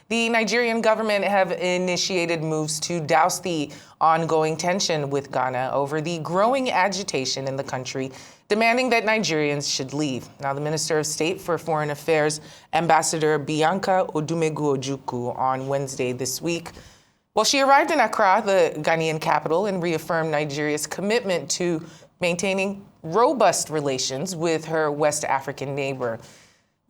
The Nigerian government have initiated moves to douse the ongoing tension with Ghana over the growing agitation in the country, demanding that Nigerians should leave. Now, the Minister of State for Foreign Affairs, Ambassador Bianca Odumegu-Ojukwu, on Wednesday this week, well, she arrived in Accra, the Ghanaian capital, and reaffirmed Nigeria's commitment to maintaining robust relations with her West African neighbor.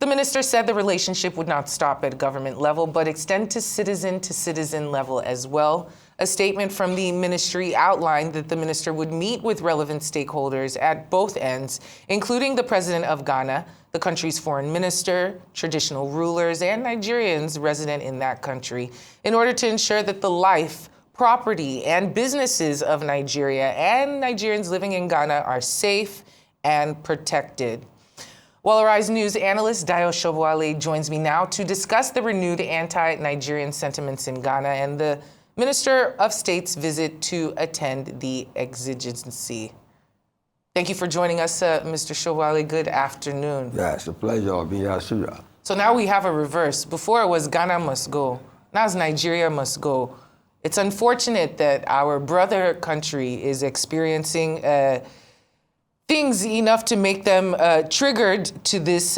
The minister said the relationship would not stop at government level, but extend to citizen level as well. A statement from the ministry outlined that the minister would meet with relevant stakeholders at both ends, including the president of Ghana, the country's foreign minister, traditional rulers, and Nigerians resident in that country, in order to ensure that the life, property, and businesses of Nigeria and Nigerians living in Ghana are safe and protected. Well, Arise News analyst Dayo Sobowale joins me now to discuss the renewed anti-Nigerian sentiments in Ghana and the Minister of State's visit to attend the exigency. Thank you for joining us, Mr. Sobowale. Good afternoon. Yeah, it's a pleasure being here. So now we have a reverse. Before it was Ghana must go. Now it's Nigeria must go. It's unfortunate that our brother country is experiencing things enough to make them triggered to this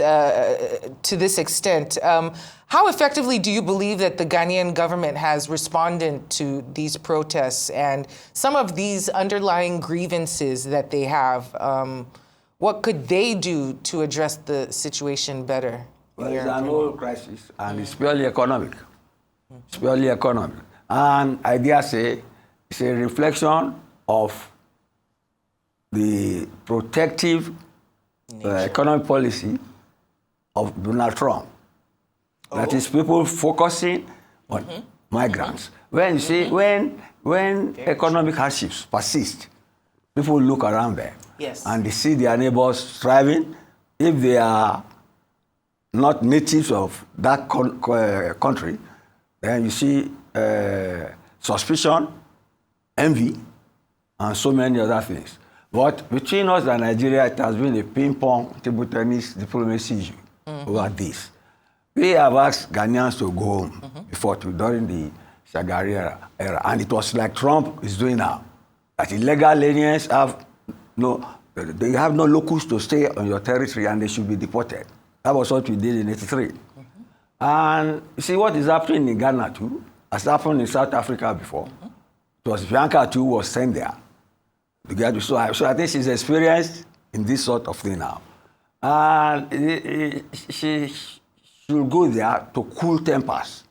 extent. How effectively do you believe that the Ghanaian government has responded to these protests and some of these underlying grievances that they have? What could they do to address the situation better? Well, it's an old crisis, and it's purely economic. It's purely economic. And I dare say it's a reflection of the protective economic policy of Donald Trump. That is, people focusing on migrants. When you see, when economic hardships persist, people look around them and they see their neighbors thriving. If they are not natives of that country, then you see suspicion, envy, and so many other things. But between us and Nigeria, it has been a ping-pong table tennis diplomacy issue over this. We have asked Ghanaians to go home during the Shagari era, and it was like Trump is doing now. That illegal aliens have they have no locus to stay on your territory, and they should be deported. That was what we did in '83. And you see what is happening in Ghana too, has happened in South Africa before. It was Bianca too was sent there. So I think she's experienced in this sort of thing now. And she should go there to cool tempers,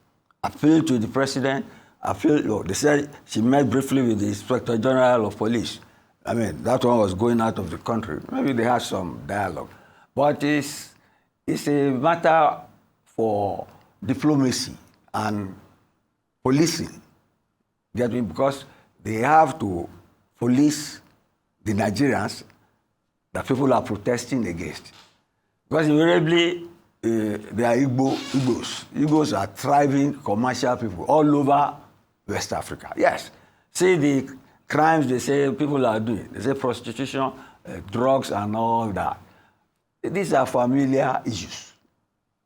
appeal to the president, they said she met briefly with the Inspector General of Police. I mean, that one was going out of the country. Maybe they had some dialogue. But it's a matter for diplomacy and policing, because they have to police the Nigerians that people are protesting against. Because invariably, they are Igbos. Igbos are thriving commercial people all over West Africa. Yes. See the crimes they say people are doing. They say prostitution, drugs, and all that. These are familiar issues.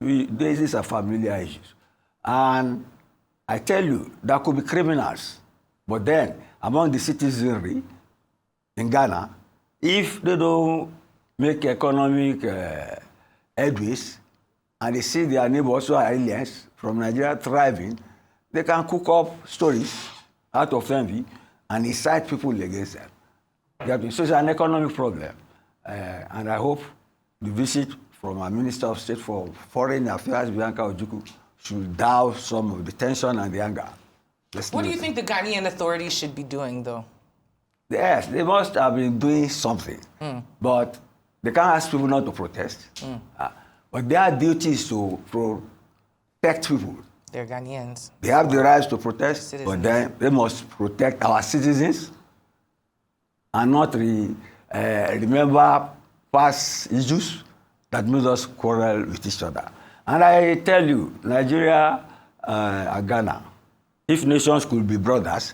These are familiar issues. And I tell you, there could be criminals. But then, among the citizenry in Ghana, if they don't make economic headways, and they see their neighbors who are aliens from Nigeria thriving, they can cook up stories out of envy and incite people against them. So it's an economic problem. And I hope the visit from our Minister of State for Foreign Affairs, Bianca Ojukwu, should douse some of the tension and the anger. What do you think the Ghanaian authorities should be doing, though? Yes, they must have been doing something. But they can't ask people not to protest. But their duty is to protect people. They're Ghanaians. They have the right to protest, but then they must protect our citizens and not remember past issues that made us quarrel with each other. And I tell you, Nigeria and Ghana, if nations could be brothers,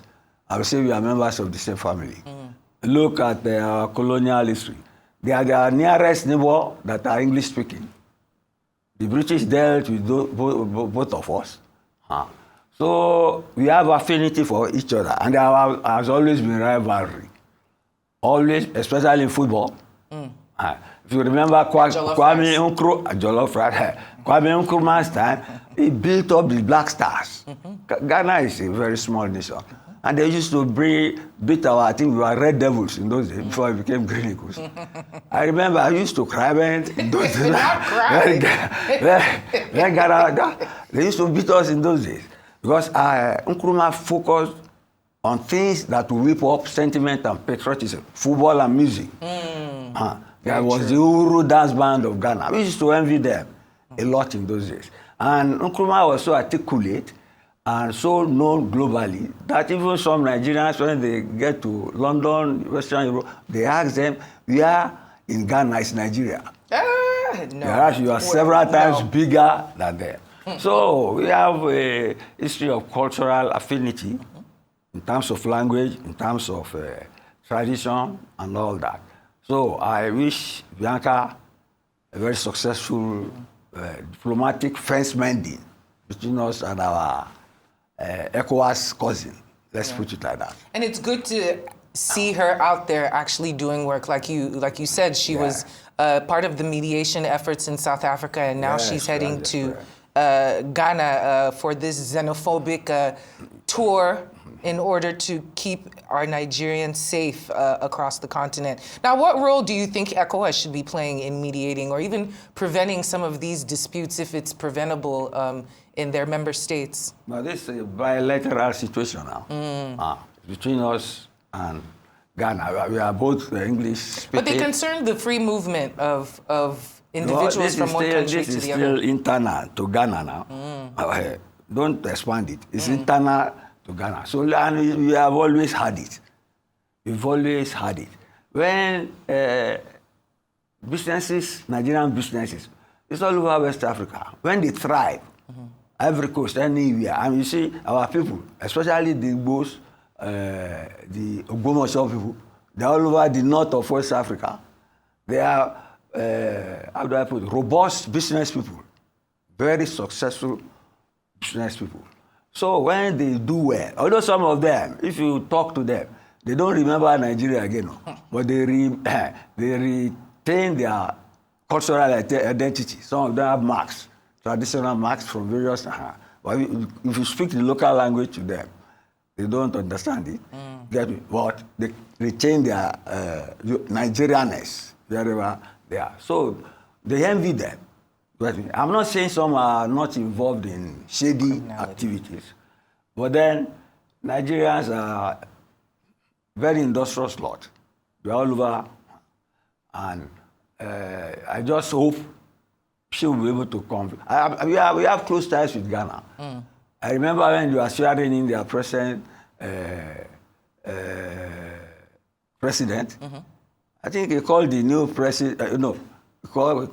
I would say we are members of the same family. Look at our colonial history. They are the nearest neighbor that are English-speaking. The British dealt with both of us, So we have affinity for each other, and there has always been rivalry. Always, especially in football. If you remember Kwame Nkrumah's time, he built up the Black Stars. Ghana is a very small nation. And they used to beat I think we were Red Devils in those days before it became Green Eagles. I remember I used to cry when in those days. They used to beat us in those days. Because Nkrumah focused on things that will whip up sentiment and patriotism, football and music. There was the Uru dance band of Ghana. We used to envy them a lot in those days. And Nkrumah was so articulate and so known globally that even some Nigerians, when they get to London, Western Europe, they ask them, where in Ghana is Nigeria? Whereas you are several times bigger than them. So we have a history of cultural affinity in terms of language, in terms of tradition, and all that. So I wish Bianca a very successful diplomatic fence mending between us and our ECOWAS cousin. Let's put it like that. And it's good to see her out there actually doing work. Like you said, she was part of the mediation efforts in South Africa, and now she's heading to Ghana for this xenophobic tour in order to keep our Nigerians safe across the continent. Now, what role do you think ECOWAS should be playing in mediating or even preventing some of these disputes if it's preventable in their member states? Well, this is a bilateral situation now between us and Ghana. We are both English speaking. But they concern the free movement of individuals from one country to the other. This is still internal to Ghana now. Don't expand it. It's internal to Ghana. So, and we have always had it. We've always had it. When businesses, Nigerian businesses, it's all over West Africa. When they thrive, Ivory Coast, anywhere, and you see our people, especially the Igbos, the Ogbomoso people, they're all over the north of West Africa. They are, how do I put it, robust business people, very successful business people. So when they do well, although some of them, if you talk to them, they don't remember Nigeria again, but they retain their cultural identity. Some of them have marks, traditional marks from various. But if you speak the local language to them, they don't understand it. Get me? But they retain their Nigerianness wherever they are. So they envy them. I'm not saying some are not involved in shady activities, but then Nigerians are very industrious lot. We're all over, and I just hope she will be able to come. We have close ties with Ghana. I remember when you were sharing in their president, I think he called the new president, I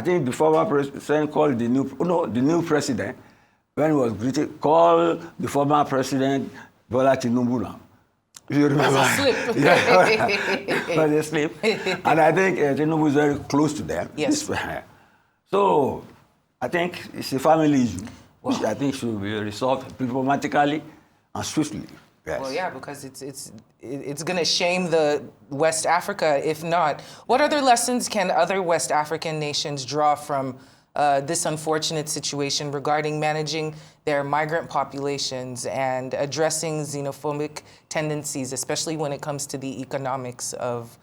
think the former president called the new president, when he was greeted, called the former president Bola Tinubu now. If you remember. It was a slip. And I think Tinubu is very close to them. Yes. So I think it's a family issue, which I think should be resolved diplomatically and swiftly. Yes. Well, yeah, because it's going to shame the West Africa if not. What other lessons can other West African nations draw from this unfortunate situation regarding managing their migrant populations and addressing xenophobic tendencies, especially when it comes to the economics of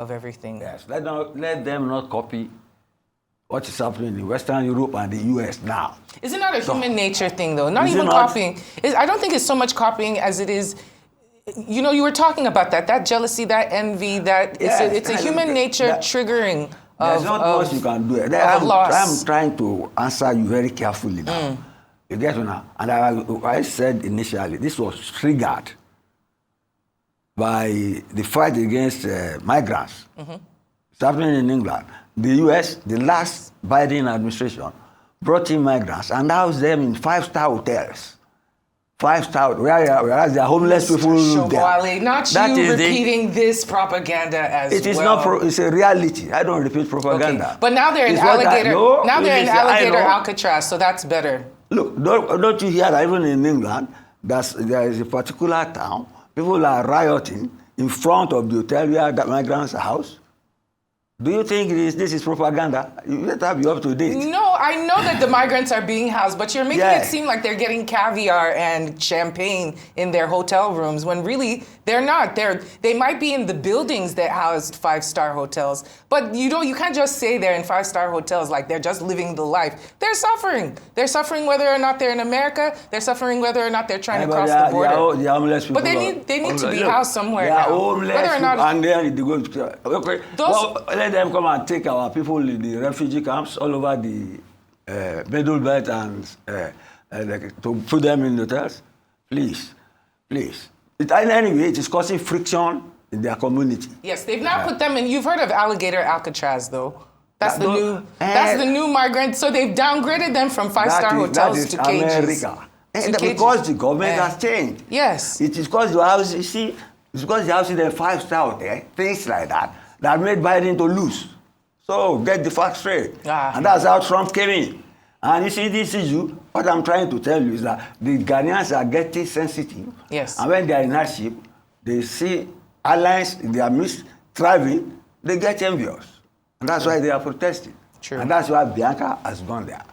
everything? Yes, let them not copy what is happening in Western Europe and the US now. Isn't that a human nature thing, though? Not even copying. I don't think it's so much copying as it is, you know, you were talking about that jealousy, that envy, that it's a human nature triggering There's not much you can do. I'm trying to answer you very carefully now. You get me now? And I said initially, this was triggered by the fight against migrants. It's happening in England. The US, the last Biden administration, brought in migrants and housed them in 5-star hotels 5-star, whereas there are homeless people live there. Sobowale, not That you is repeating this propaganda as well. It is not. It's a reality. I don't repeat propaganda. Okay. But now they're in It's what alligator. Now they're in listen, I alligator know. Alcatraz, so that's better. Look, don't you hear that even in England, there is a particular town, people are rioting in front of the hotel where the migrants are housed? Do you think this is propaganda? You better be up to date. No, I know that the migrants are being housed, but you're making Yeah. it seem like they're getting caviar and champagne in their hotel rooms when really they're not. They might be in the buildings that housed 5-star hotels, but you can't just say they're in 5-star hotels like they're just living the life. They're suffering. They're suffering whether or not they're in America. They're suffering whether or not they're trying to cross the border. They are homeless people. But they need to be housed somewhere They are now. homeless Whether or not people, and then they go to, okay. Those- Let them come and take our people in the refugee camps all over the Middle Belt and to put them in hotels. Please. Anyway, it is causing friction in their community. Yes, they've now put them in. You've heard of alligator Alcatraz, though. That's the new migrant. So they've downgraded them from 5-star hotels to cages. America. Because the government has changed. Yes. It is because the house, you see, it's because the house is a 5-star hotel, things like that made Biden to lose. So get the facts straight. And that's how Trump came in. And you see, this issue, what I'm trying to tell you is that the Ghanaians are getting sensitive. Yes. And when they are in hardship, they see allies in their midst thriving, they get envious. And that's why they are protesting. True. And that's why Bianca has gone there.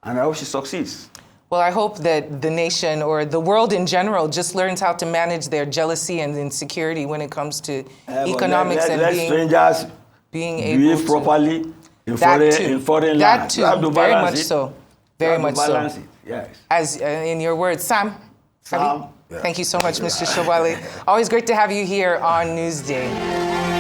And I hope she succeeds. Well, I hope that the nation or the world in general just learns how to manage their jealousy and insecurity when it comes to economics and let strangers being able behave to properly in foreign that lands. too, You have to very balance much it. so, very much so. Balance it. Yes. As in your words, Sam. Sam. Thank you so much, Mr. Sobowale. Always great to have you here on Newsday.